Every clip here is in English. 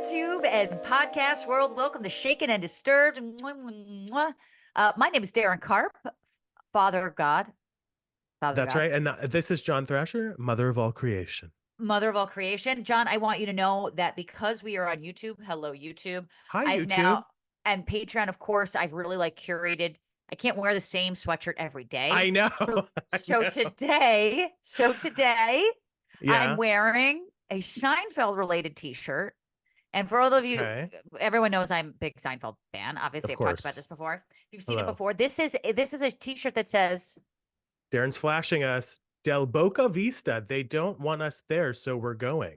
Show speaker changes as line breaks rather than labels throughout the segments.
YouTube and podcast world. Welcome to Shaken and Disturbed. My name is Daryn Carp, Father of God.
That's right. And this is John Thrasher, mother of all creation.
Mother of all creation. John, I want you to know that because we are on YouTube, hello, YouTube.
Hi,
I've
YouTube.
now, and Patreon, of course, I've really curated. I can't wear the same sweatshirt every day.
I know.
Today,
yeah.
I'm wearing a Seinfeld related t-shirt. And for all of you, everyone knows I'm a big Seinfeld fan. Obviously, I've talked about this before. If you've seen it before, this is a t-shirt that says,
Darren's flashing us, Del Boca Vista. They don't want us there, so we're going.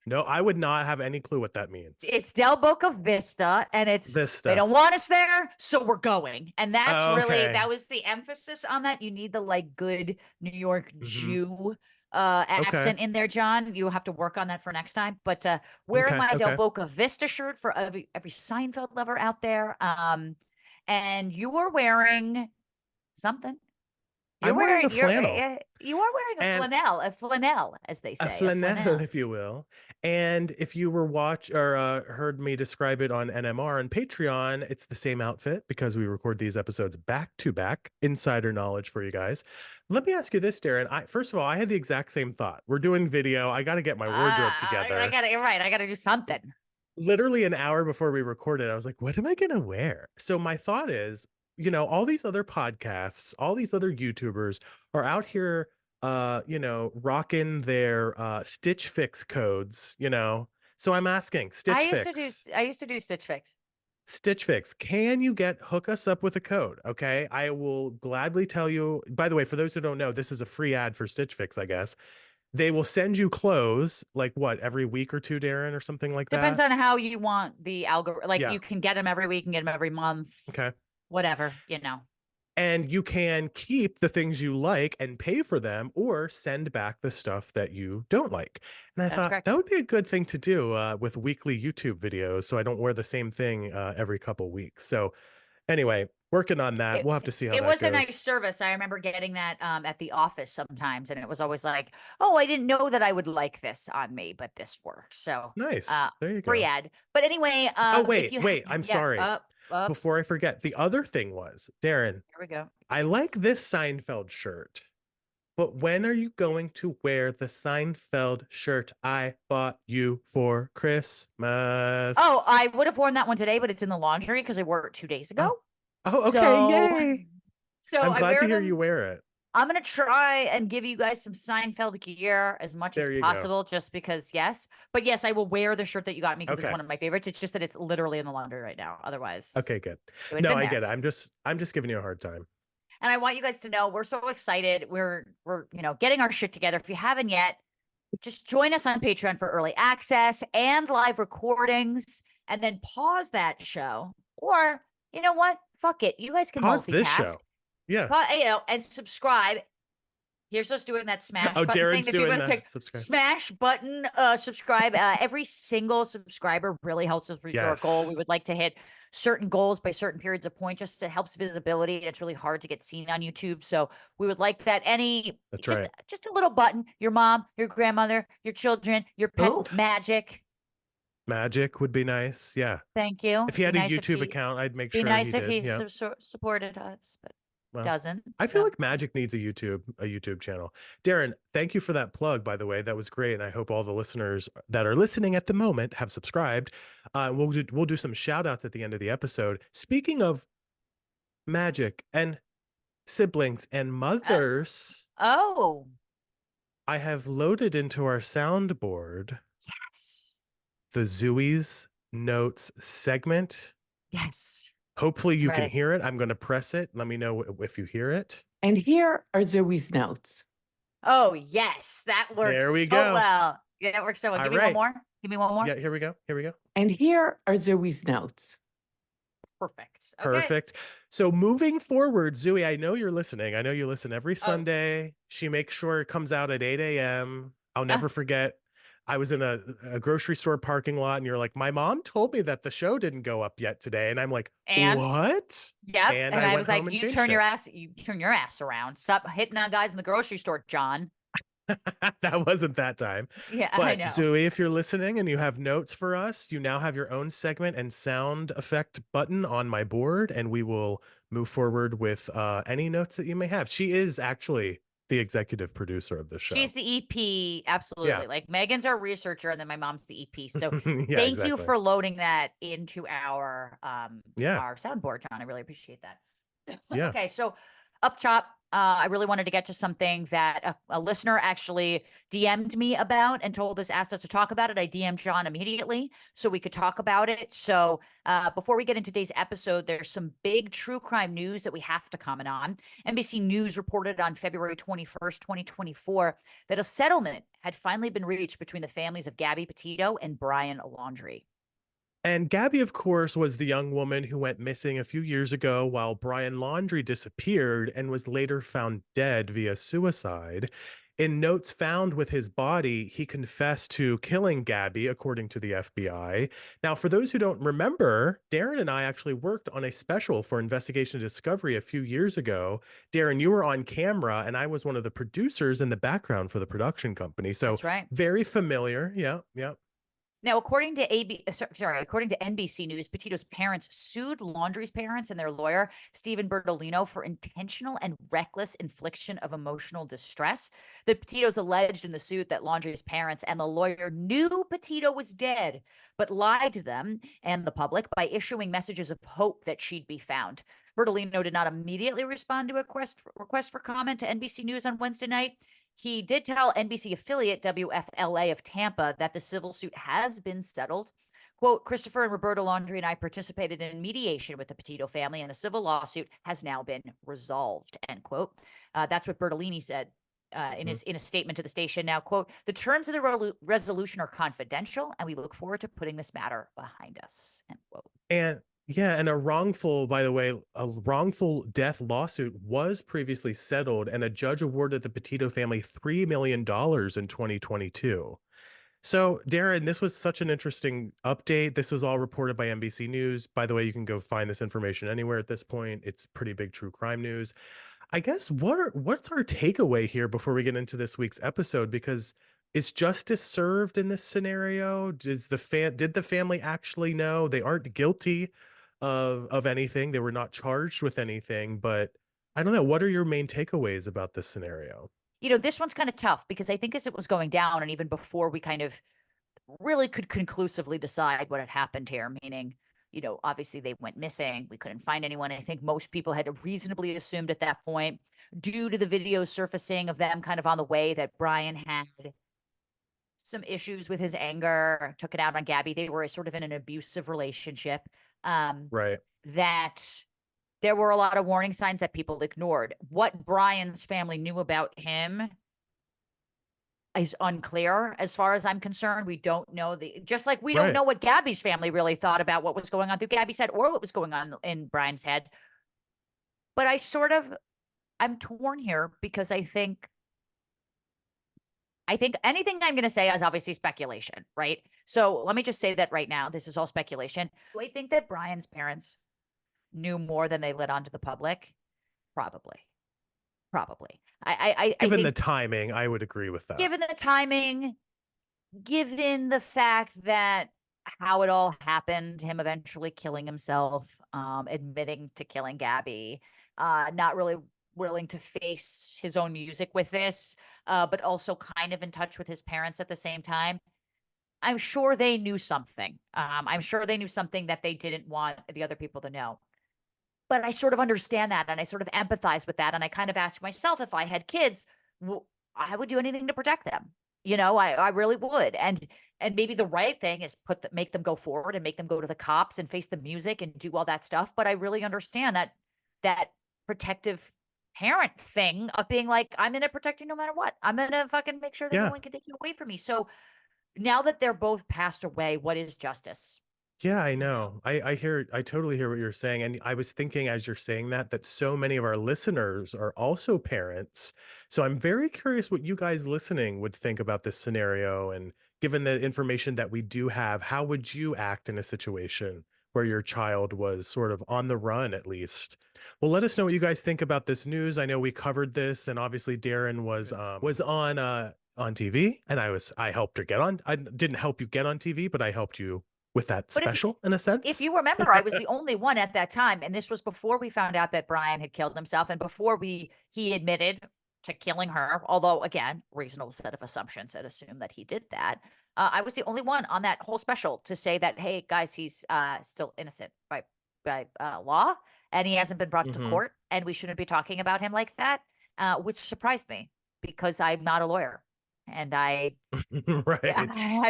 No, I would not have any clue what that means.
It's Del Boca Vista, and it's Vista. They don't want us there, so we're going. And that's really, that was the emphasis on that. You need the good New York Jew accent in there, John. You have to work on that for next time. But wearing my Del Boca Vista shirt for every Seinfeld lover out there. And you are wearing something.
I'm wearing a flannel.
You are wearing a flanelle, as they say.
A flanelle, if you will. And if you were heard me describe it on NMR and Patreon, it's the same outfit because we record these episodes back to back. Insider knowledge for you guys. Let me ask you this, Daryn. First of all, I had the exact same thought. We're doing video. I got to get my wardrobe together.
You're right. I got to do something.
Literally an hour before we recorded, I was like, what am I going to wear? So my thought is, all these other podcasts, all these other YouTubers are out here, rocking their Stitch Fix codes, So I'm asking,
I used to do Stitch Fix.
Stitch Fix, can you hook us up with a code? Okay, I will gladly tell you. By the way, for those who don't know, this is a free ad for Stitch Fix, I guess. They will send you clothes every week or two, Daryn, or something like that.
Depends on how you want the algorithm. You can get them every week and get them every month.
Okay.
Whatever,
And you can keep the things you like and pay for them or send back the stuff that you don't like. And I thought that would be a good thing to do with weekly YouTube videos so I don't wear the same thing every couple weeks. So anyway, working on that. We'll have to see how that goes.
It was a nice service. I remember getting that at the office sometimes. And it was always like, oh, I didn't know that I would like this on me, but this works. So
nice. There you go.
Free ad. But anyway.
Wait. I'm sorry. Before I forget, the other thing was, Daryn.
Here we go.
I like this Seinfeld shirt, but when are you going to wear the Seinfeld shirt I bought you for Christmas?
Oh, I would have worn that one today, but it's in the laundry because I wore it 2 days ago.
Oh, okay. Yay.
So
I'm glad to hear you wear it.
I'm going to try and give you guys some Seinfeld gear as much as possible, just because, yes. But yes, I will wear the shirt that you got me because it's one of my favorites. It's just that it's literally in the laundry right now. Otherwise.
Okay, good. No, I get it. I'm just giving you a hard time.
And I want you guys to know we're so excited. We're getting our shit together. If you haven't yet, just join us on Patreon for early access and live recordings, and then pause that show. Or, you know what? Fuck it. You guys can
pause
multitask.
This show.
Yeah. And subscribe. Here's us doing that smash button
Darren's
thing.
doing that.
Subscribe. Smash button, subscribe. Every single subscriber really helps us reach our goal. We would like to hit certain goals by certain periods of point. Just it helps visibility. It's really hard to get seen on YouTube. So we would like that. Just a little button. Your mom, your grandmother, your children, your pets.
Magic would be nice. Yeah.
Thank you.
If he had a YouTube account, I'd make sure.
Be nice if he supported us, but doesn't.
I feel like Magic needs a YouTube channel. Daryn, thank you for that plug, by the way. That was great. And I hope all the listeners that are listening at the moment have subscribed. We'll do some shout outs at the end of the episode. Speaking of Magic and siblings and mothers.
I
have loaded into our soundboard.
Yes.
The Zooey's Notes segment.
Yes.
Hopefully you can hear it. I'm going to press it. Let me know if you hear it.
And here are Zooey's notes.
Oh, yes. That works
there we go.
Well. Yeah, that works so well. Give me one more. Give me one more.
Yeah, here we go.
And here are Zooey's notes.
Perfect.
Okay. Perfect. So moving forward, Zooey, I know you're listening. I know you listen every Sunday. She makes sure it comes out at 8 a.m. I'll never forget. I was in a grocery store parking lot and you're like, my mom told me that the show didn't go up yet today. And I'm like, what?
Yep. And I was like, you turn your ass around. Stop hitting on guys in the grocery store, John.
That wasn't that time.
Yeah, I
But
know.
Zoe, if you're listening and you have notes for us, you now have your own segment and sound effect button on my board, and we will move forward with any notes that you may have. She is actually the executive producer of the show.
She's the EP, absolutely.
Yeah.
Like Megan's our researcher, and then my mom's the EP. So
Yeah,
thank you
exactly.
for loading that into our
Yeah.
soundboard, John. I really appreciate that.
Yeah.
Okay, so up top, I really wanted to get to something that a listener actually DM'd me about and asked us to talk about it. I DM'd John immediately so we could talk about it. So before we get into today's episode, there's some big true crime news that we have to comment on. NBC News reported on February 21st, 2024, that a settlement had finally been reached between the families of Gabby Petito and Brian Laundrie.
And Gabby, of course, was the young woman who went missing a few years ago while Brian Laundrie disappeared and was later found dead via suicide. In notes found with his body, he confessed to killing Gabby, according to the FBI. Now, for those who don't remember, Daryn and I actually worked on a special for Investigation Discovery a few years ago. Daryn, you were on camera, and I was one of the producers in the background for the production company. So
That's right.
Very familiar. Yeah, yeah.
Now, according to according to NBC News, Petito's parents sued Laundrie's parents and their lawyer, Stephen Bertolino, for intentional and reckless infliction of emotional distress. The Petitos alleged in the suit that Laundrie's parents and the lawyer knew Petito was dead, but lied to them and the public by issuing messages of hope that she'd be found. Bertolino did not immediately respond to a request for comment to NBC News on Wednesday night. He did tell NBC affiliate WFLA of Tampa that the civil suit has been settled. Quote, Christopher and Roberta Laundrie and I participated in mediation with the Petito family, and the civil lawsuit has now been resolved, end quote. That's what Bertolini said in a statement to the station. Now, quote, the terms of the resolution are confidential, and we look forward to putting this matter behind us, end quote.
And yeah, and by the way, a wrongful death lawsuit was previously settled, and a judge awarded the Petito family $3 million in 2022. So, Daryn, this was such an interesting update. This was all reported by NBC News. By the way, you can go find this information anywhere at this point. It's pretty big true crime news. I guess what's our takeaway here before we get into this week's episode? Because is justice served in this scenario? Did the family actually know? They aren't guilty of anything. They were not charged with anything, but I don't know. What are your main takeaways about this scenario?
This one's kind of tough because I think as it was going down, and even before we kind of really could conclusively decide what had happened here, meaning, obviously they went missing. We couldn't find anyone. I think most people had reasonably assumed at that point, due to the videos surfacing of them kind of on the way, that Brian had some issues with his anger, took it out on Gabby. They were sort of in an abusive relationship.
Right.
That there were a lot of warning signs that people ignored. What Brian's family knew about him is unclear as far as I'm concerned. We don't know just like we don't know what Gabby's family really thought about what was going on through Gabby's head or what was going on in Brian's head. But I'm torn here because I think anything I'm going to say is obviously speculation, right? So let me just say that right now, this is all speculation. Do I think that Brian's parents knew more than they let on to the public? Probably. I
Given the timing, I would agree with that.
Given the timing, given the fact that how it all happened, him eventually killing himself, admitting to killing Gabby, not really willing to face his own music with this, but also kind of in touch with his parents at the same time. I'm sure they knew something. I'm sure they knew something that they didn't want the other people to know. But I sort of understand that, and I sort of empathize with that, and I kind of ask myself, if I had kids, I would do anything to protect them. I really would. And maybe the right thing is make them go forward and make them go to the cops and face the music and do all that stuff. But I really understand that protective parent thing of being like, I'm going to protect you no matter what. I'm going to fucking make sure that no one can take you away from me. So now that they're both passed away, what is justice?
Yeah, I know. I totally hear what you're saying. And I was thinking as you're saying that so many of our listeners are also parents. So I'm very curious what you guys listening would think about this scenario. And given the information that we do have, how would you act in a situation where your child was sort of on the run, at least? Well, let us know what you guys think about this news. I know we covered this, and obviously Daryn was on on TV, and I helped her get on. I didn't help you get on TV, but I helped you with that special in a sense.
If you remember, I was the only one at that time, and this was before we found out that Brian had killed himself, and before he admitted to killing her. Although, again, reasonable set of assumptions that assume that he did that. I was the only one on that whole special to say that, hey, guys, he's still innocent by law, and he hasn't been brought to court, and we shouldn't be talking about him like that, which surprised me because I'm not a lawyer. And I'm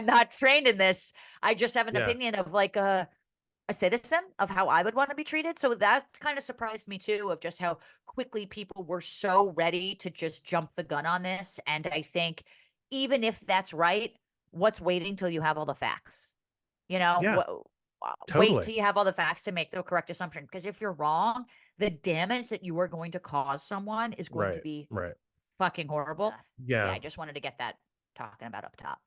not trained in this. I just have an opinion of like a citizen of how I would want to be treated. So that kind of surprised me too, of just how quickly people were so ready to just jump the gun on this. And I think even if that's right, what's waiting till you have all the facts?
Totally.
Wait till you have all the facts to make the correct assumption. Because if you're wrong, the damage that you are going to cause someone is going to be fucking horrible. I just wanted to get that talking about up top.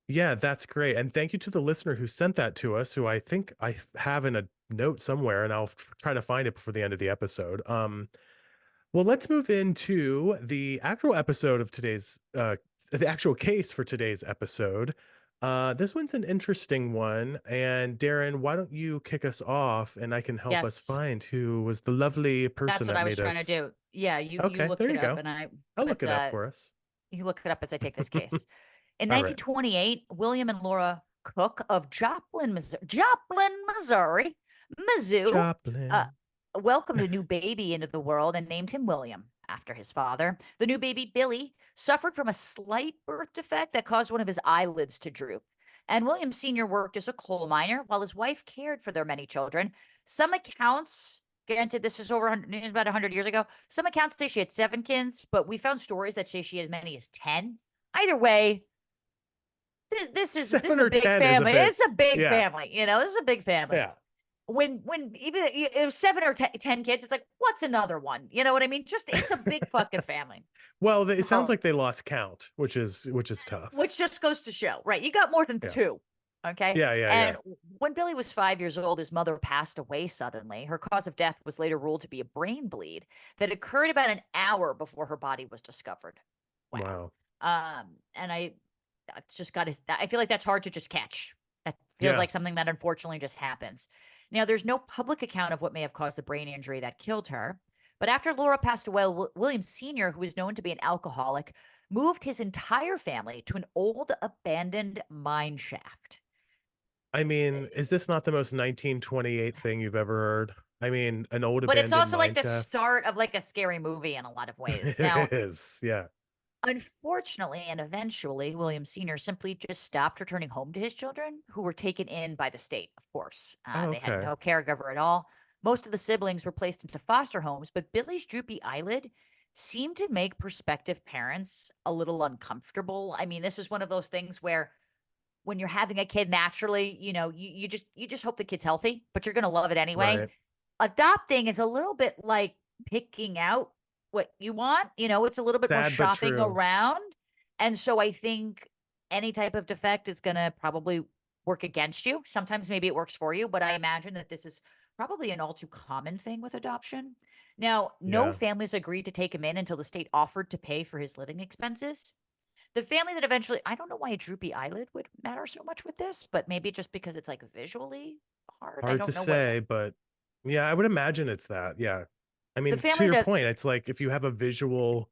Yeah, that's great. And thank you to the listener who sent that to us, who I think I have in a note somewhere, and I'll try to find it before the end of the episode. Well, let's move into the actual episode of today's the actual case for today's episode. This one's an interesting one. And Daryn, why don't you kick us off, and I can help us find who was the lovely person that made us.
That's what I was trying to do. Yeah, you look it up, and
I'll look it up for us.
You look it up as I take this case. In 1928, William and Laura Cook of Joplin, Missouri, Mizzou, welcomed a new baby into the world and named him William after his father. The new baby, Billy, suffered from a slight birth defect that caused one of his eyelids to droop. And William Sr. worked as a coal miner while his wife cared for their many children. Some accounts, granted, this is about 100 years ago, some accounts say she had 7 kids, but we found stories that say she had as many as 10. Either way, this is a big family. It's a big family. This is a big family.
Yeah.
When even if it was 7 or 10 kids, it's like, what's another one? You know what I mean? It's a big fucking family.
Well, it sounds like they lost count, which is tough.
Which just goes to show, right? You got more than 2. Okay. And when Billy was 5 years old, his mother passed away suddenly. Her cause of death was later ruled to be a brain bleed that occurred about an hour before her body was discovered. Wow. And I feel like that's hard to just catch. That feels like something that unfortunately just happens. Now, there's no public account of what may have caused the brain injury that killed her. But after Laura passed away, William Sr., who was known to be an alcoholic, moved his entire family to an old abandoned mine shaft.
I mean, is this not the most 1928 thing you've ever heard? I mean, an old abandoned mine shaft.
But it's also like the start of like a scary movie in a lot of ways.
It is, yeah.
Unfortunately, and eventually, William Sr. simply just stopped returning home to his children, who were taken in by the state, of course. They had no caregiver at all. Most of the siblings were placed into foster homes, but Billy's droopy eyelid seemed to make prospective parents a little uncomfortable. I mean, this is one of those things where when you're having a kid naturally, you just hope the kid's healthy, but you're going to love it anyway.
Right.
Adopting is a little bit like picking out what you want. It's a little bit more shopping around. And so I think any type of defect is going to probably work against you. Sometimes maybe it works for you, but I imagine that this is probably an all too common thing with adoption. Now, no families agreed to take him in until the state offered to pay for his living expenses. The family that eventually, I don't know why a droopy eyelid would matter so much with this, but maybe just because it's like visually hard.
Hard to say, but yeah, I would imagine it's that. Yeah. I mean, to your point, it's like if you have a visual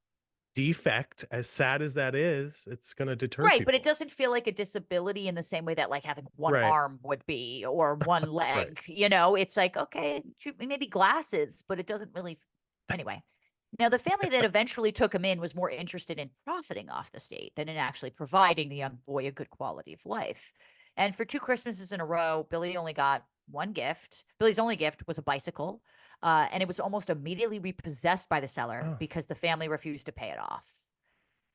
defect, as sad as that is, it's going to deter people.
But it doesn't feel like a disability in the same way that like having one arm would be or one leg. It's like, okay, maybe glasses, but it doesn't really. Anyway, now the family that eventually took him in was more interested in profiting off the state than in actually providing the young boy a good quality of life. And for 2 Christmases in a row, Billy only got one gift. Billy's only gift was a bicycle. And it was almost immediately repossessed by the seller because the family refused to pay it off.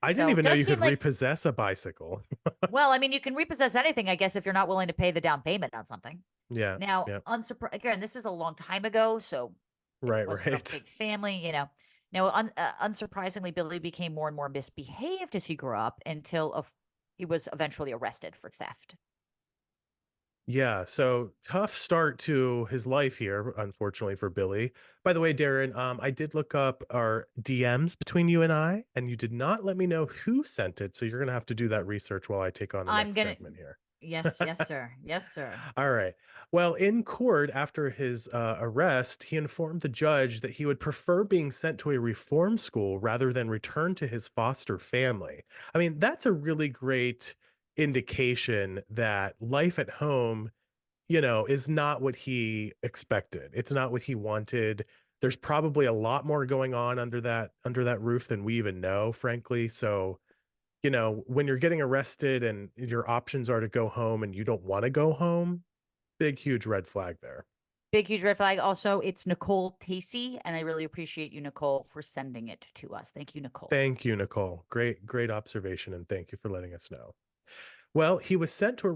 I didn't even know you could repossess a bicycle.
Well, I mean, you can repossess anything, I guess, if you're not willing to pay the down payment on something.
Yeah.
Now, again, this is a long time ago, so
right.
A big family, Now, unsurprisingly, Billy became more and more misbehaved as he grew up until he was eventually arrested for theft.
Yeah, so tough start to his life here, unfortunately for Billy. By the way, Darren, I did look up our DMs between you and you did not let me know who sent it. So you're gonna have to do that research while I take on the
I'm
next
gonna.
segment here.
Yes, yes, sir. Yes, sir.
All right. Well, in court after his arrest, he informed the judge that he would prefer being sent to a reform school rather than return to his foster family. I mean, that's a really great indication that life at home, is not what he expected. It's not what he wanted. There's probably a lot more going on under that roof than we even know, frankly. So, when you're getting arrested and your options are to go home and you don't want to go home, big huge red flag there.
Big, huge red flag. Also, it's Nicole Tacey, and I really appreciate you, Nicole, for sending it to us. Thank you, Nicole.
Thank you, Nicole. Great observation, and thank you for letting us know. Well, he was sent to a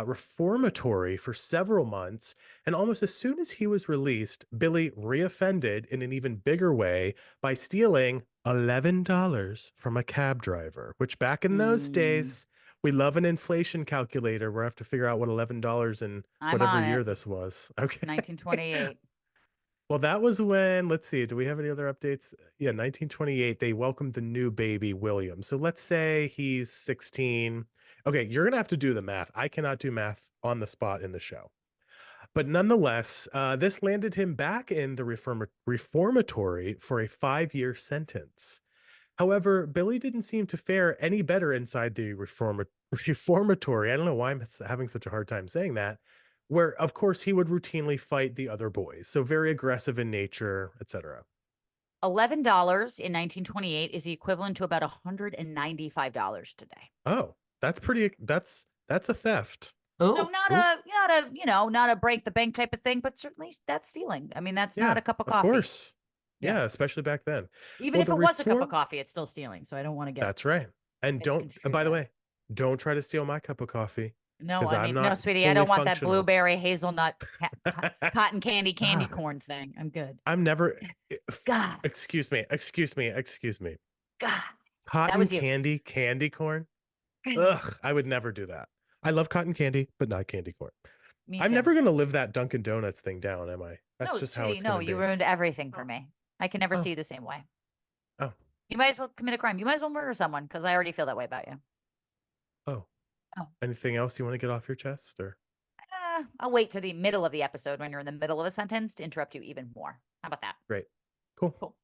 reformatory for several months, and almost as soon as he was released, Billy reoffended in an even bigger way by stealing $11 from a cab driver, which back in those days, we love an inflation calculator. We have to figure out what $11 in
I'm
whatever
on
year
it.
this was. Okay.
1928.
Well, that was when, let's see, do we have any other updates? Yeah, 1928, they welcomed the new baby, William. So let's say he's 16. Okay, you're going to have to do the math. I cannot do math on the spot in the show. But nonetheless, this landed him back in the reformatory for a 5-year sentence. However, Billy didn't seem to fare any better inside the reformatory. I don't know why I'm having such a hard time saying that, where, of course, he would routinely fight the other boys. So very aggressive in nature, etc.
$11 in 1928 is the equivalent to about $195 today.
Oh, that's that's a theft.
So
Oh,
not a break the bank type of thing, but certainly that's stealing. I mean, that's not a cup of coffee.
Of course.
Yeah.
Yeah, especially back then.
Even if it was a cup of coffee, it's still stealing. So I don't want to get.
That's right. And by the
that.
way, don't try to steal my cup of coffee.
No, I mean, no, sweetie, I don't want that blueberry hazelnut cotton candy
God.
corn thing. I'm good.
I'm never.
God.
Excuse me.
God.
Cotton candy corn. Ugh, I would never do that. I love cotton candy, but not candy corn. I'm never going to live that Dunkin' Donuts thing down, am I? That's just how it's going to be.
No, you ruined everything for me. I can never see you the same way.
Oh.
You might as well commit a crime. You might as well murder someone because I already feel that way about you.
Oh. Anything else you want to get off your chest, or?
I'll wait to the middle of the episode when you're in the middle of a sentence to interrupt you even more. How about that?
Great. Cool.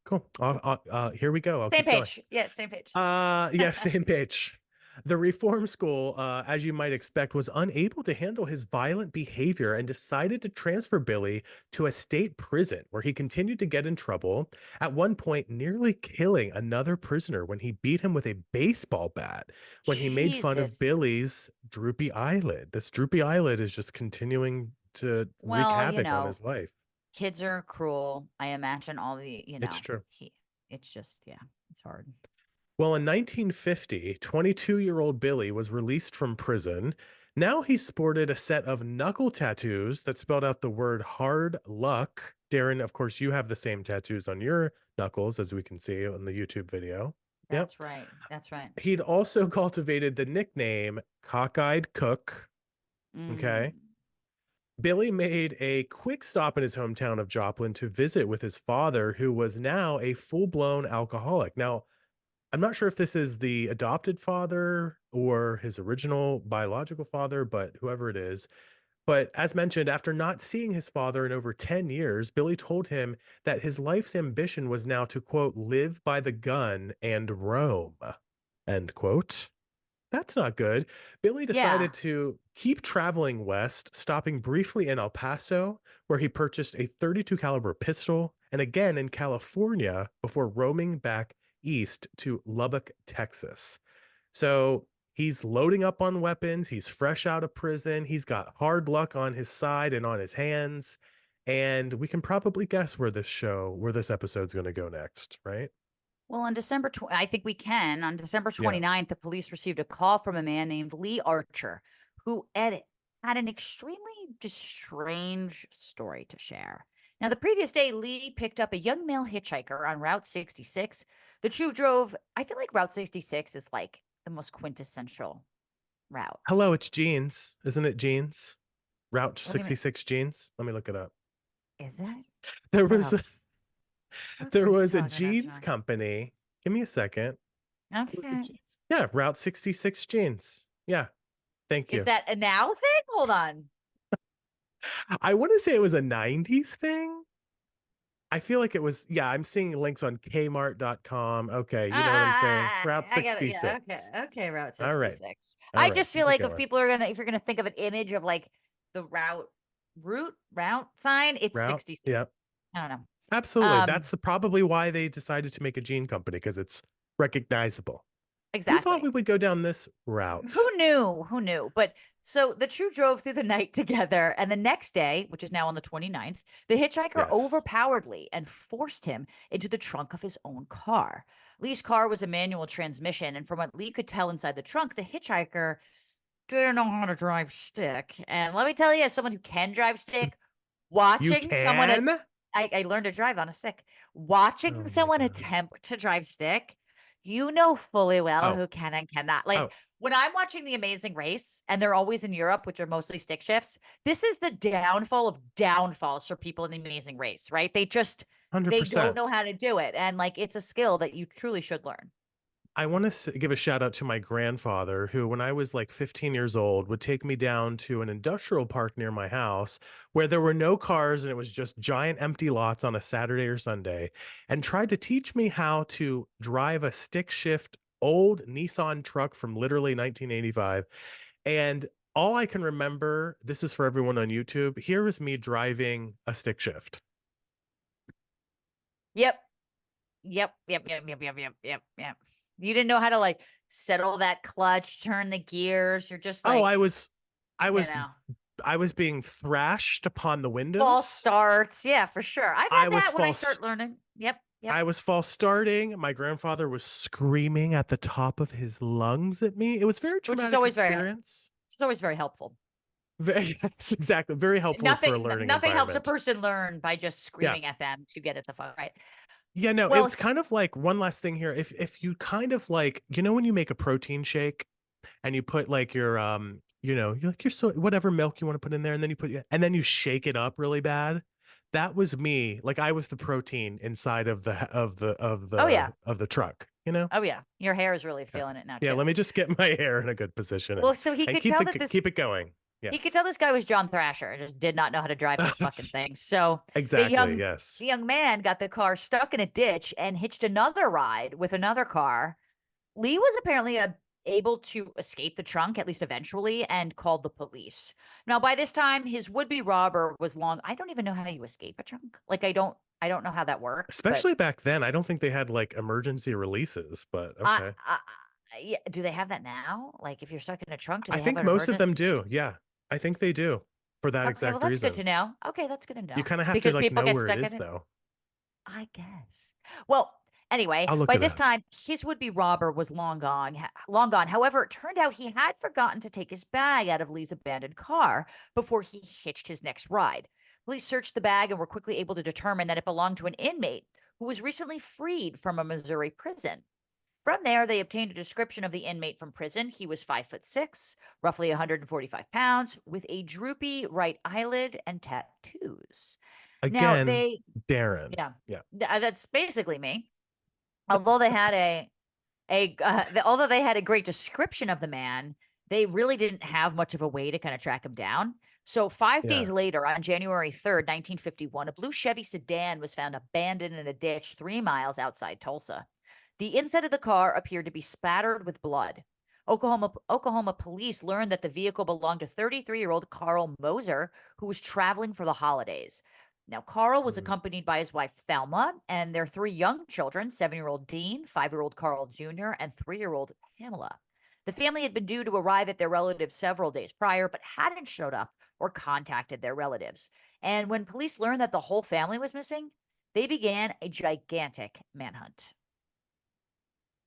Here we go.
Same page. Yeah, same page.
Yeah, same page. The reform school, as you might expect, was unable to handle his violent behavior and decided to transfer Billy to a state prison where he continued to get in trouble, at one point nearly killing another prisoner when he beat him with a baseball bat when he made fun of Billy's droopy eyelid. This droopy eyelid is just continuing to wreak havoc on his life.
Kids are cruel. I imagine all the,
It's true.
It's just, it's hard.
Well, in 1950, 22-year-old Billy was released from prison. Now he sported a set of knuckle tattoos that spelled out the word hard luck. Daryn, of course, you have the same tattoos on your knuckles, as we can see on the YouTube video.
That's right. That's right.
He'd also cultivated the nickname Cockeyed Cook. Okay. Billy made a quick stop in his hometown of Joplin to visit with his father, who was now a full-blown alcoholic. Now, I'm not sure if this is the adopted father or his original biological father, but whoever it is. But as mentioned, after not seeing his father in over 10 years, Billy told him that his life's ambition was now to, quote, live by the gun and roam, end quote. That's not good. Billy decided to keep traveling west, stopping briefly in El Paso, where he purchased a .32 caliber pistol, and again in California before roaming back east to Lubbock, Texas. So he's loading up on weapons. He's fresh out of prison. He's got hard luck on his side and on his hands. And we can probably guess where this episode's going to go next, right?
Well, on I think we can. On December 29th, the police received a call from a man named Lee Archer, who had an extremely strange story to share. Now, the previous day, Lee picked up a young male hitchhiker on Route 66. The two drove. I feel like Route 66 is like the most quintessential route.
Hello, it's Jeans. Isn't it Jeans? Route 66 jeans. Let me look it up.
Is that?
There was a
talking about,
jeans
John?
company. Give me a second.
Okay.
Yeah, Route 66 jeans. Yeah. Thank you.
Is that a now thing? Hold on.
I want to say it was a 90s thing. I feel like it was, yeah, I'm seeing links on kmart.com. Okay, you know what I'm saying? Route
I got it.
66.
Yeah, okay, Route
All right.
66.
All
I
right,
just feel
keep it
like
going.
if you're gonna think of an image of like the route sign, it's
Route,
66.
yep.
I don't know.
Absolutely. That's probably why they decided to make a jean company, because it's recognizable.
Exactly.
Who thought we would go down this route?
Who knew? Who knew? But so the two drove through the night together, and the next day, which is now on the 29th, the hitchhiker overpowered Lee and forced him into the trunk of his own car. Lee's car was a manual transmission, and from what Lee could tell inside the trunk, the hitchhiker didn't know how to drive stick. And let me tell you, as someone who can drive stick, watching someone I learned to drive on a stick. Watching someone attempt to drive stick, you know fully well who can and cannot. Like when I'm watching The Amazing Race, and they're always in Europe, which are mostly stick shifts, this is the downfall of downfalls for people in The Amazing Race, right? They just
100%.
they don't know how to do it. And like it's a skill that you truly should learn.
I want to give a shout out to my grandfather, who, when I was like 15 years old, would take me down to an industrial park near my house where there were no cars and it was just giant empty lots on a Saturday or Sunday, and tried to teach me how to drive a stick shift old Nissan truck from literally 1985. And all I can remember, this is for everyone on YouTube, here is me driving a stick shift.
Yep. You didn't know how to like settle that clutch, turn the gears. You're just like,
I was being thrashed upon the windows.
False starts. Yeah, for sure. I've had that when I start learning. Yep.
I was false starting. My grandfather was screaming at the top of his lungs at me. It was very traumatic experience.
It's always very helpful.
Yes, exactly. Very helpful for a learning
Nothing helps a
environment.
person learn by just screaming at them to get it the fuck right.
Yeah, no, it's kind of like, one last thing here. If you kind of like, you know, when you make a protein shake and you put like your you know, you're like your whatever milk you want to put in there, and then you shake it up really bad. That was me. Like I was the protein inside of the truck, you know?
Oh yeah. Your hair is really feeling it now too.
Yeah, let me just get my hair in a good position.
Well, so he could tell that this,
keep it going. Yes.
He could tell this guy was John Thrasher, just did not know how to drive this fucking thing. So
exactly,
the young man got the car stuck in a ditch and hitched another ride with another car. Lee was apparently able to escape the trunk, at least eventually, and called the police. Now, by this time, his would-be robber was long. I don't even know how you escape a trunk. Like, I don't know how that works.
Especially back then. I don't think they had like emergency releases, but okay.
Yeah, do they have that now? Like, if you're stuck in a trunk, do they
I think most of them do. Yeah, I think they do for that exact reason.
That's good to know. Okay, that's good to know.
You kind of have to like know where it is, though.
I guess. Well, anyway, by this time, his would-be robber was long gone. However, it turned out he had forgotten to take his bag out of Lee's abandoned car before he hitched his next ride. Police searched the bag and were quickly able to determine that it belonged to an inmate who was recently freed from a Missouri prison. From there, they obtained a description of the inmate from prison. He was 5'6", roughly 145 pounds, with a droopy right eyelid and tattoos.
Again, Daryn.
Yeah, that's basically me. Although they had although they had a great description of the man, they really didn't have much of a way to kind of track him down. So 5 days later, on January 3rd, 1951, a blue Chevy sedan was found abandoned in a ditch 3 miles outside Tulsa. The inside of the car appeared to be spattered with blood. Oklahoma police learned that the vehicle belonged to 33-year-old Carl Moser, who was traveling for the holidays. Now, Carl was accompanied by his wife, Thelma, and their 3 young children, 7-year-old Dean, 5-year-old Carl Jr., and 3-year-old Pamela. The family had been due to arrive at their relatives several days prior, but hadn't showed up or contacted their relatives. And when police learned that the whole family was missing, they began a gigantic manhunt.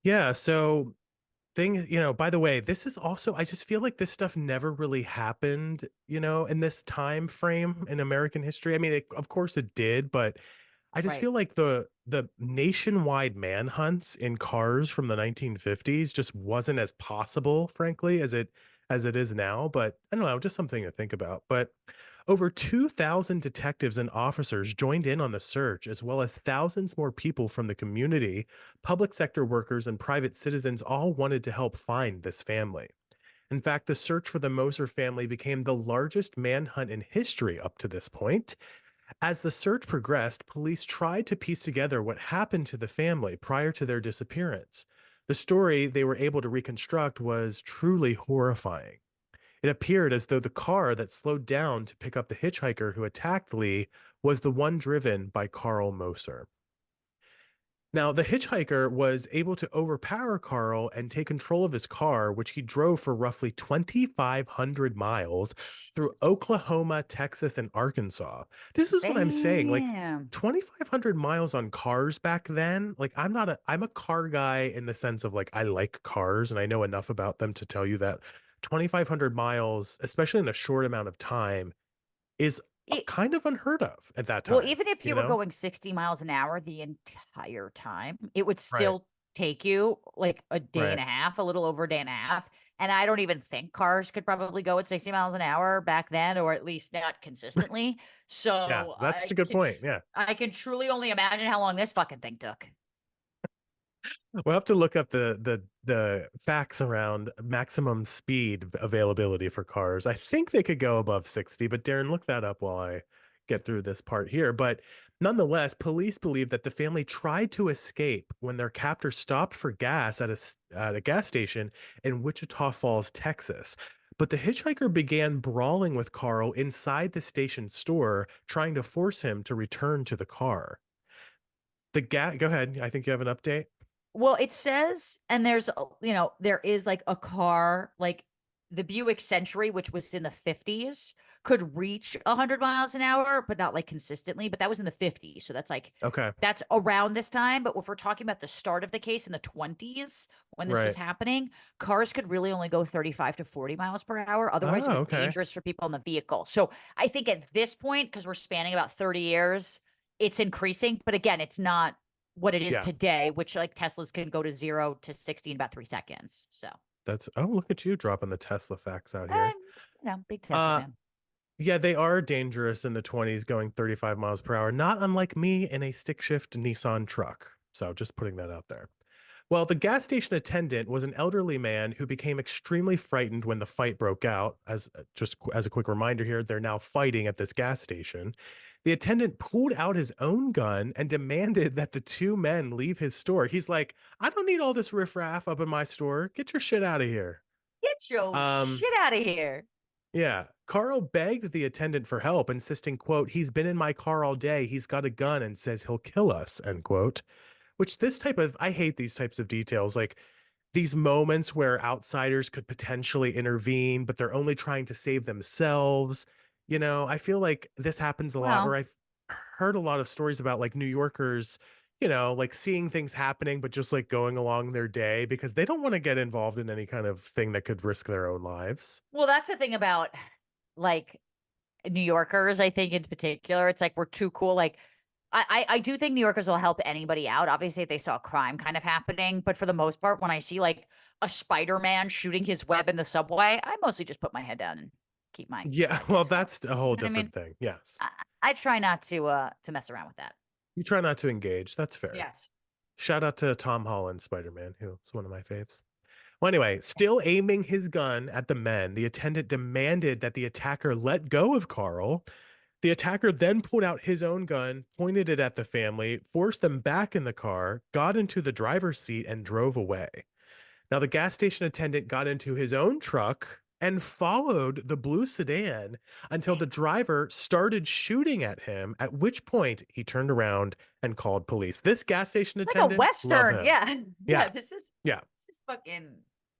Yeah, so by the way, this is also, I just feel like this stuff never really happened, in this time frame in American history. I mean, of course it did, but I just feel like the nationwide manhunts in cars from the 1950s just wasn't as possible, frankly, as it as it is now, but I don't know, just something to think about. But over 2,000 detectives and officers joined in on the search, as well as thousands more people from the community. Public sector workers and private citizens all wanted to help find this family. In fact, the search for the Moser family became the largest manhunt in history up to this point. As the search progressed, police tried to piece together what happened to the family prior to their disappearance. The story they were able to reconstruct was truly horrifying. It appeared as though the car that slowed down to pick up the hitchhiker who attacked Lee was the one driven by Carl Moser. Now, the hitchhiker was able to overpower Carl and take control of his car, which he drove for roughly 2,500 miles through Oklahoma, Texas, and Arkansas. This is what I'm saying. Like,
Damn.
2,500 miles on cars back then. Like, I'm a car guy in the sense of like, I like cars and I know enough about them to tell you that 2,500 miles, especially in a short amount of time, is kind of unheard of at that time.
Well, even if you were going 60 miles an hour the entire time, it would still take you like a day and a half, a little over a day and a half. And I don't even think cars could probably go at 60 miles an hour back then, or at least not consistently. So
yeah, that's a good point. Yeah.
I can truly only imagine how long this fucking thing took.
We'll have to look up the facts around maximum speed availability for cars. I think they could go above 60, but Daryn, look that up while I get through this part here. But nonetheless, police believe that the family tried to escape when their captor stopped for gas at a gas station in Wichita Falls, Texas. But the hitchhiker began brawling with Carl inside the station store, trying to force him to return to the car. Go ahead. I think you have an update.
Well, it says, and there's, there is like a car, like the Buick Century, which was in the 50s, could reach 100 miles an hour, but not like consistently. But that was in the 50s. So that's like,
okay,
that's around this time. But if we're talking about the start of the case in the 20s, when this was happening, cars could really only go 35 to 40 miles per hour. Otherwise, it was dangerous for people in the vehicle. So I think at this point, because we're spanning about 30 years, it's increasing. But again, it's not what it is today, which like Teslas can go to 0 to 60 in about 3 seconds. So
that's, oh, look at you dropping the Tesla facts out here.
Big Tesla man.
Yeah, they are dangerous in the 20s going 35 miles per hour, not unlike me in a stick shift Nissan truck. So just putting that out there. Well, the gas station attendant was an elderly man who became extremely frightened when the fight broke out. As a quick reminder here, they're now fighting at this gas station. The attendant pulled out his own gun and demanded that the two men leave his store. He's like, I don't need all this riffraff up in my store. Get your shit out of here.
Get your shit out of here.
Yeah. Carl begged the attendant for help, insisting, quote, he's been in my car all day. He's got a gun and says he'll kill us, end quote. Which I hate these types of details. Like these moments where outsiders could potentially intervene, but they're only trying to save themselves. You know, I feel like this happens a lot, or I've heard a lot of stories about like New Yorkers, you know, like seeing things happening, but just like going along their day because they don't want to get involved in any kind of thing that could risk their own lives.
Well, that's the thing about like New Yorkers, I think in particular, it's like we're too cool. Like I do think New Yorkers will help anybody out. Obviously, if they saw a crime kind of happening, but for the most part, when I see like a Spider-Man shooting his web in the subway, I mostly just put my head down and keep my
well, that's a whole different thing. Yes,
I try not to mess around with that.
You try not to engage. That's fair.
Yes.
Shout out to Tom Holland Spider-Man, who's one of my faves. Well, anyway, still aiming his gun at the men, the attendant demanded that the attacker let go of Carl. The attacker then pulled out his own gun, pointed it at the family, forced them back in the car, got into the driver's seat, and drove away. Now, the gas station attendant got into his own truck and followed the blue sedan until the driver started shooting at him, at which point he turned around and called police. This gas station attendant,
like a Western. Yeah. This is fucking,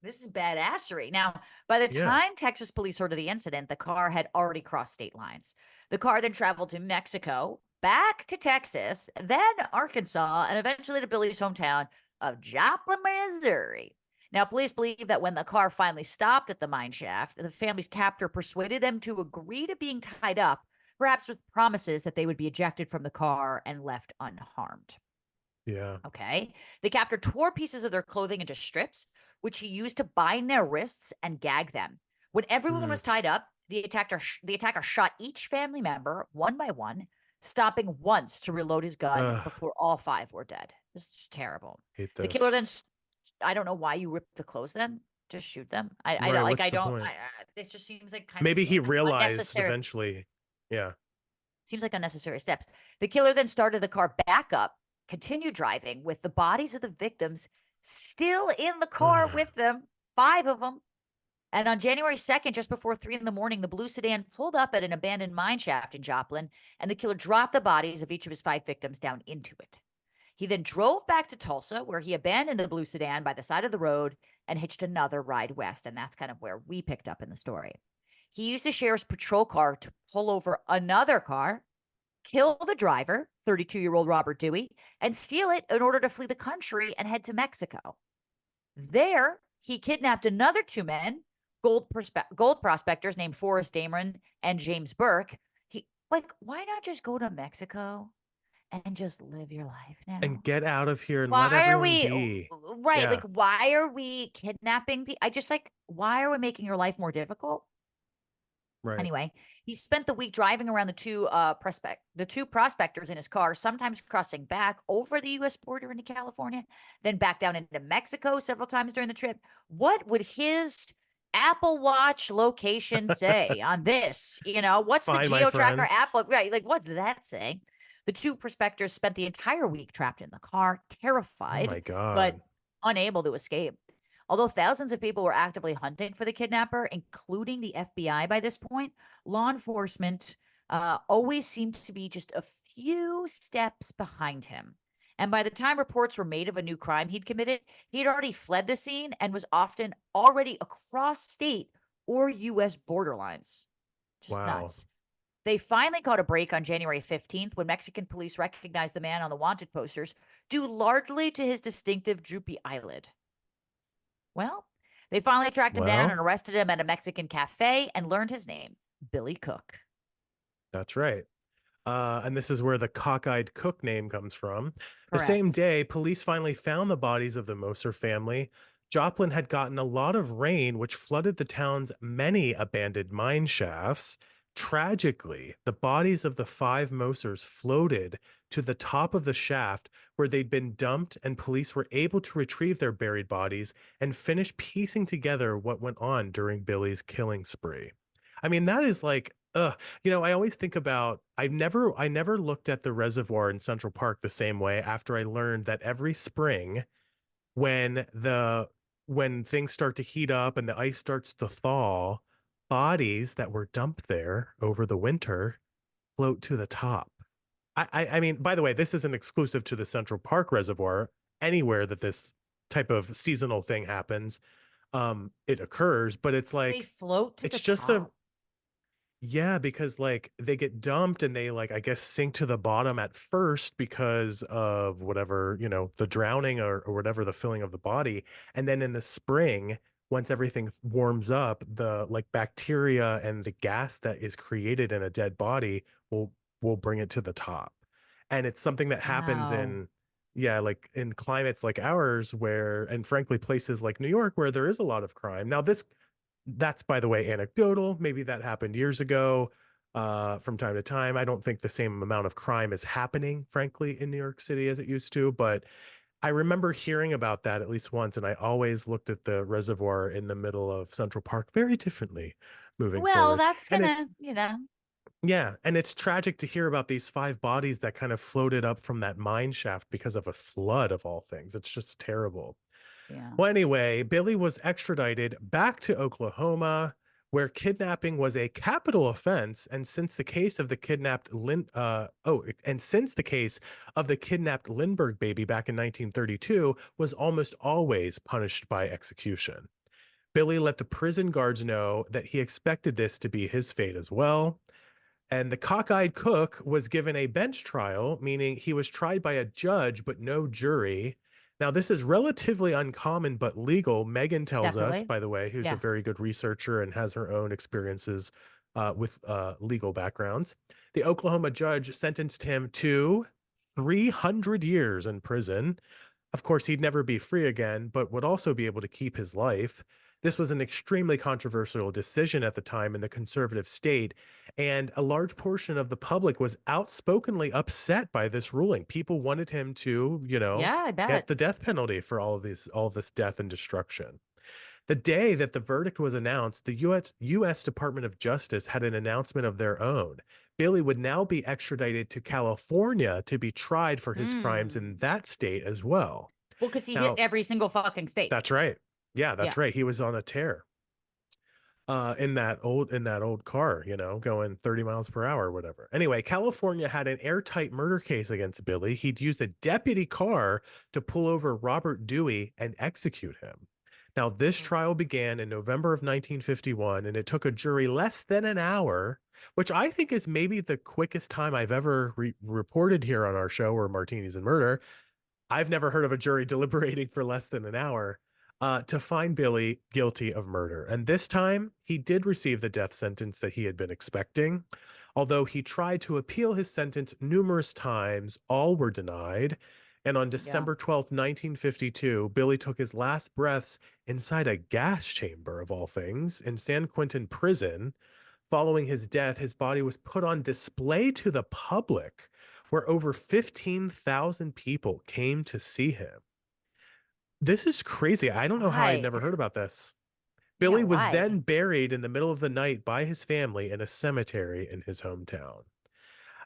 this is badassery. Now, by the time Texas police heard of the incident, the car had already crossed state lines. The car then traveled to Mexico, back to Texas, then Arkansas, and eventually to Billy's hometown of Joplin, Missouri. Now, police believe that when the car finally stopped at the mine shaft, the family's captor persuaded them to agree to being tied up, perhaps with promises that they would be ejected from the car and left unharmed.
Yeah.
Okay. The captor tore pieces of their clothing into strips, which he used to bind their wrists and gag them. When everyone was tied up, the attacker shot each family member one by one, stopping once to reload his gun before all 5 were dead. This is just terrible.
Hate
The killer then,
this.
I don't know why you ripped the clothes then. Just shoot them.
Right,
I don't like.
what's
I
the
don't.
point?
It just seems like kind
Maybe
of
he realized
unnecessary.
eventually. Yeah.
Seems like unnecessary steps. The killer then started the car back up, continued driving with the bodies of the victims still in the car with them, 5 of them. And on January 2nd, just before 3 in the morning, the blue sedan pulled up at an abandoned mine shaft in Joplin, and the killer dropped the bodies of each of his 5 victims down into it. He then drove back to Tulsa, where he abandoned the blue sedan by the side of the road and hitched another ride west. And that's kind of where we picked up in the story. He used the sheriff's patrol car to pull over another car, kill the driver, 32-year-old Robert Dewey, and steal it in order to flee the country and head to Mexico. There, he kidnapped another 2 men, gold prospectors named Forrest Damon and James Burke. Why not just go to Mexico and just live your life now?
And get out of here and let everyone be.
Right,
Yeah.
why are we kidnapping people? Why are we making your life more difficult?
Right.
Anyway, he spent the week driving around the two prospectors in his car, sometimes crossing back over the U.S. border into California, then back down into Mexico several times during the trip. What would his Apple Watch location say on this? What's the geo tracker Apple? Right, what's that saying? The 2 prospectors spent the entire week trapped in the car, terrified,
oh my God,
but unable to escape. Although thousands of people were actively hunting for the kidnapper, including the FBI by this point, law enforcement always seemed to be just a few steps behind him. And by the time reports were made of a new crime he'd committed, he'd already fled the scene and was often already across state or U.S. borderlines. Just nuts. They finally caught a break on January 15th when Mexican police recognized the man on the wanted posters, due largely to his distinctive droopy eyelid. Well, they finally tracked him down and arrested him at a Mexican cafe and learned his name, Billy Cook.
That's right. And this is where the Cockeyed Cook name comes from.
Correct.
The same day, police finally found the bodies of the Moser family. Joplin had gotten a lot of rain, which flooded the town's many abandoned mine shafts. Tragically, the bodies of the 5 Mosers floated to the top of the shaft where they'd been dumped, and police were able to retrieve their buried bodies and finish piecing together what went on during Billy's killing spree. I mean, that is like, I always think about, I never looked at the reservoir in Central Park the same way after I learned that every spring when things start to heat up and the ice starts to thaw, bodies that were dumped there over the winter float to the top. I mean, by the way, this isn't exclusive to the Central Park Reservoir. Anywhere that this type of seasonal thing happens, it occurs, but it's like,
they float to
it's
the
just
top.
Yeah, because they get dumped and they I guess sink to the bottom at first because of whatever, the drowning or whatever, the filling of the body. And then in the spring, once everything warms up, the bacteria and the gas that is created in a dead body will bring it to the top. And it's something that happens in climates like ours and frankly, places like New York where there is a lot of crime. Now that's, by the way, anecdotal. Maybe that happened years ago. From time to time, I don't think the same amount of crime is happening, frankly, in New York City as it used to. But I remember hearing about that at least once, and I always looked at the reservoir in the middle of Central Park very differently moving forward.
Well, that's gonna,
Yeah, and it's tragic to hear about these 5 bodies that kind of floated up from that mine shaft because of a flood of all things. It's just terrible.
Yeah.
Well, anyway, Billy was extradited back to Oklahoma, where kidnapping was a capital offense, and since the case of the kidnapped Lindbergh baby back in 1932 was almost always punished by execution. Billy let the prison guards know that he expected this to be his fate as well. And the Cockeyed Cook was given a bench trial, meaning he was tried by a judge but no jury. Now, this is relatively uncommon, but legal. Megan tells us, by the way, who's a very good researcher and has her own experiences with legal backgrounds. The Oklahoma judge sentenced him to 300 years in prison. Of course, he'd never be free again, but would also be able to keep his life. This was an extremely controversial decision at the time in the conservative state, and a large portion of the public was outspokenly upset by this ruling. People wanted him to,
Yeah, I
get
bet.
the death penalty for all of this death and destruction. The day that the verdict was announced, the US Department of Justice had an announcement of their own. Billy would now be extradited to California to be tried for his crimes in that state as well.
Well, because he hit
Now,
every single fucking state.
that's right. Yeah, that's
Yeah.
right. He was on a tear in that old car, going 30 miles per hour or whatever. Anyway, California had an airtight murder case against Billy. He'd used a deputy car to pull over Robert Dewey and execute him. Now, this trial began in November of 1951, and it took a jury less than an hour, which I think is maybe the quickest time I've ever reported here on our show, or Martinis and Murder. I've never heard of a jury deliberating for less than an hour to find Billy guilty of murder. And this time, he did receive the death sentence that he had been expecting. Although he tried to appeal his sentence numerous times, all were denied. And on December 12th, 1952, Billy took his last breaths inside a gas chamber, of all things, in San Quentin prison. Following his death, his body was put on display to the public, where over 15,000 people came to see him. This is crazy. I don't know how I'd never heard about this. Billy was then buried in the middle of the night by his family in a cemetery in his hometown.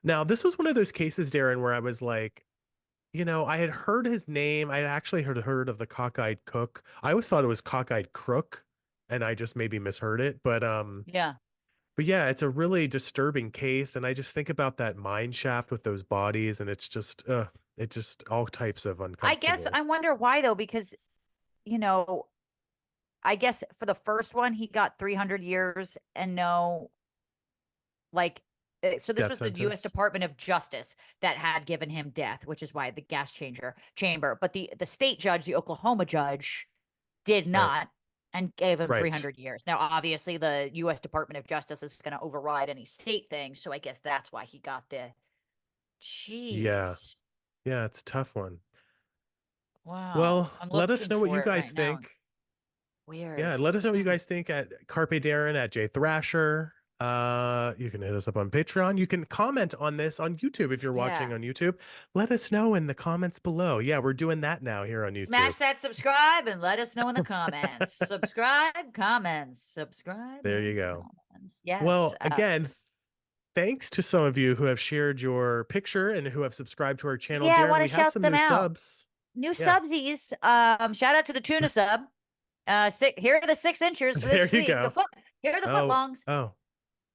Now, this was one of those cases, Daryn, where I was like, I had heard his name. I had actually heard of the Cockeyed Cook. I always thought it was Cockeyed Crook, and I just maybe misheard it. But yeah, it's a really disturbing case, and I just think about that mine shaft with those bodies, and it's just all types of uncomfortable.
I guess I wonder why though, because I guess for the first one he got 300 years and no, so this was the U.S. Department of Justice that had given him death, which is why the gas chamber. But the state judge, the Oklahoma judge, did not and gave him 300 years. Now, obviously, the U.S. Department of Justice is going to override any state thing, so I guess that's why he got the. Jeez.
Yeah, it's a tough one.
Wow.
Well, let us know what you guys think.
Weird.
Yeah, let us know what you guys think at Carpe Daryn, at J Thrasher. You can hit us up on Patreon. You can comment on this on YouTube if you're watching on YouTube. Let us know in the comments below. Yeah, we're doing that now here on YouTube.
Smash that subscribe and let us know in the comments. Subscribe.
There you go.
Comments. Yes.
Well, again, thanks to some of you who have shared your picture and who have subscribed to our channel.
Yeah,
Daryn,
I want to shout
some
them
new
out.
subs.
New subsies. Shout out to the tuna sub. Here are the 6 inches for this week. Here are the footlongs.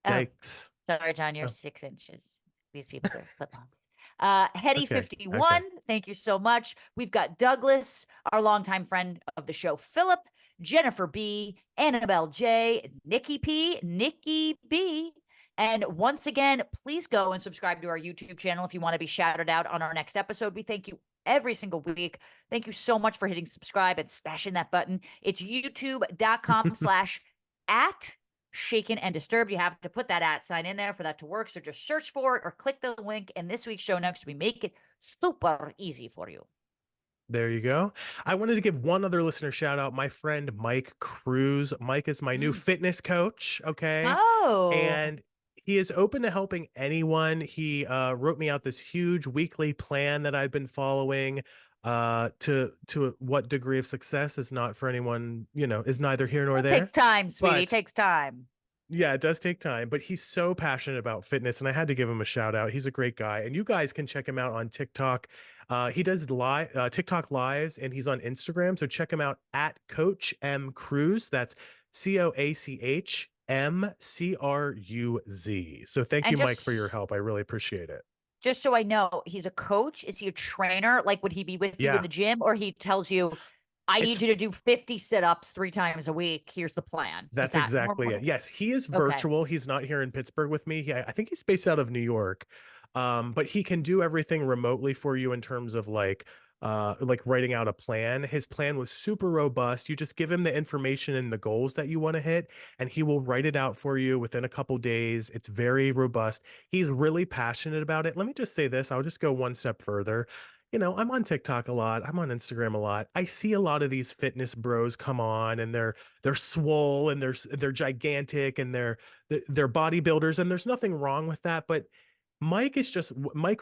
Yikes.
Sorry, John, you're 6 inches. These people are footlongs. Hetty51, thank you so much. We've got Douglas, our longtime friend of the show, Philip, Jennifer B, Annabelle J, Nikki B. And once again, please go and subscribe to our YouTube channel if you want to be shouted out on our next episode. We thank you every single week. Thank you so much for hitting subscribe and smashing that button. It's youtube.com/@shaken and disturbed. You have to put that @ sign in there for that to work. So just search for it or click the link in this week's show notes. We make it super easy for you.
There you go. I wanted to give one other listener shout out, my friend Mike Cruz. Mike is my new fitness coach. Okay. And he is open to helping anyone. He wrote me out this huge weekly plan that I've been following. To what degree of success is not for anyone, is neither here nor there.
It takes time, sweetie. It takes time.
Yeah, it does take time, but he's so passionate about fitness, and I had to give him a shout out. He's a great guy, and you guys can check him out on TikTok. He does TikTok lives, and he's on Instagram, so check him out at Coach M Cruz. That's CoachMCruz. So thank you, Mike, for your help. I really appreciate it.
Just so I know, he's a coach. Is he a trainer? Like, would he be with you in the gym, or he tells you, I need you to do 50 sit-ups 3 times a week. Here's the plan.
That's exactly it. Yes, he is virtual. Okay. He's not here in Pittsburgh with me. I think he's based out of New York. But he can do everything remotely for you in terms of like writing out a plan. His plan was super robust. You just give him the information and the goals that you want to hit, and he will write it out for you within a couple days. It's very robust. He's really passionate about it. Let me just say this. I'll just go one step further. I'm on TikTok a lot. I'm on Instagram a lot. I see a lot of these fitness bros come on, and they're swole, and they're gigantic, and they're bodybuilders, and there's nothing wrong with that. But Mike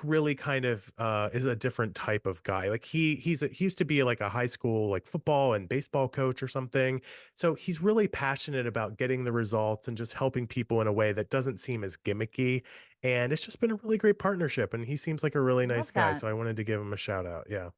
really kind of is a different type of guy. Like he used to be like a high school like football and baseball coach or something. So he's really passionate about getting the results and just helping people in a way that doesn't seem as gimmicky. And it's just been a really great partnership. And he seems like a really nice guy. So I wanted to give him a shout out. Yeah.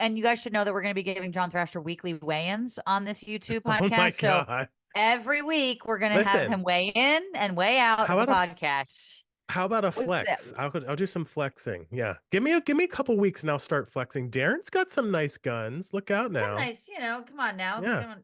And you guys should know that we're going to be giving John Thrasher weekly weigh-ins on this YouTube podcast.
Oh my God.
So every week we're going to have him weigh in and weigh out on the podcast.
How about a flex? I'll do some flexing. Yeah. Give me a couple weeks and I'll start flexing. Darren's got some nice guns. Look out now.
Nice, come on now.
Yeah.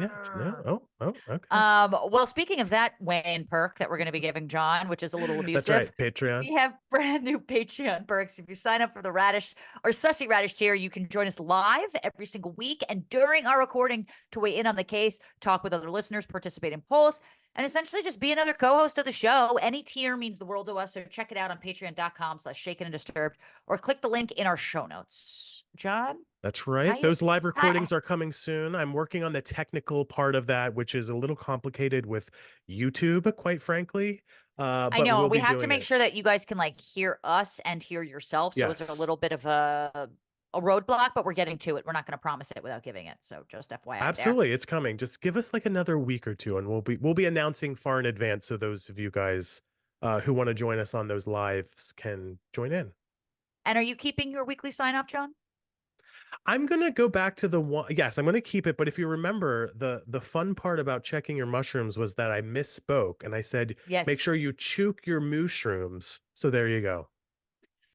Yeah. No. Oh, okay.
Well, speaking of that weigh-in perk that we're going to be giving John, which is a little abusive.
That's right. Patreon.
We have brand new Patreon perks. If you sign up for the Radish or Sussy Radish tier, you can join us live every single week and during our recording to weigh in on the case, talk with other listeners, participate in polls, and essentially just be another co-host of the show. Any tier means the world to us. So check it out on patreon.com/shaken and disturbed or click the link in our show notes. John?
That's right. Those live recordings are coming soon. I'm working on the technical part of that, which is a little complicated with YouTube, quite frankly. But
I know we have to make sure that you guys can like hear us and hear yourself. So it's a little bit of a roadblock, but we're getting to it. We're not going to promise it without giving it. So just FYI.
Absolutely. It's coming. Just give us like another week or two and we'll be announcing far in advance. So those of you guys who want to join us on those lives can join in.
And are you keeping your weekly sign off, John?
I'm going to go back to the one. Yes, I'm going to keep it. But if you remember, the fun part about checking your mushrooms was that I misspoke and I said, make sure you chook your mushrooms. So there you go.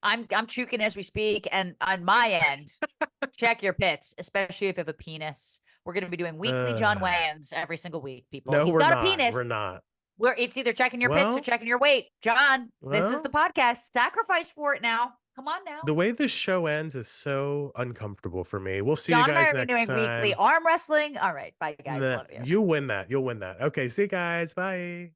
I'm choking as we speak. And on my end, check your pits, especially if you have a penis. We're going to be doing weekly John Wayans every single week, people.
No,
He's
we're
got
not.
a penis.
We're not.
It's either checking your pits or checking your weight. John, this is the podcast. Sacrifice for it now. Come on now.
The way this show ends is so uncomfortable for me. We'll see you guys next time.
Weekly arm wrestling. All right. Bye, guys. Love you.
You'll win that. Okay. See you guys. Bye.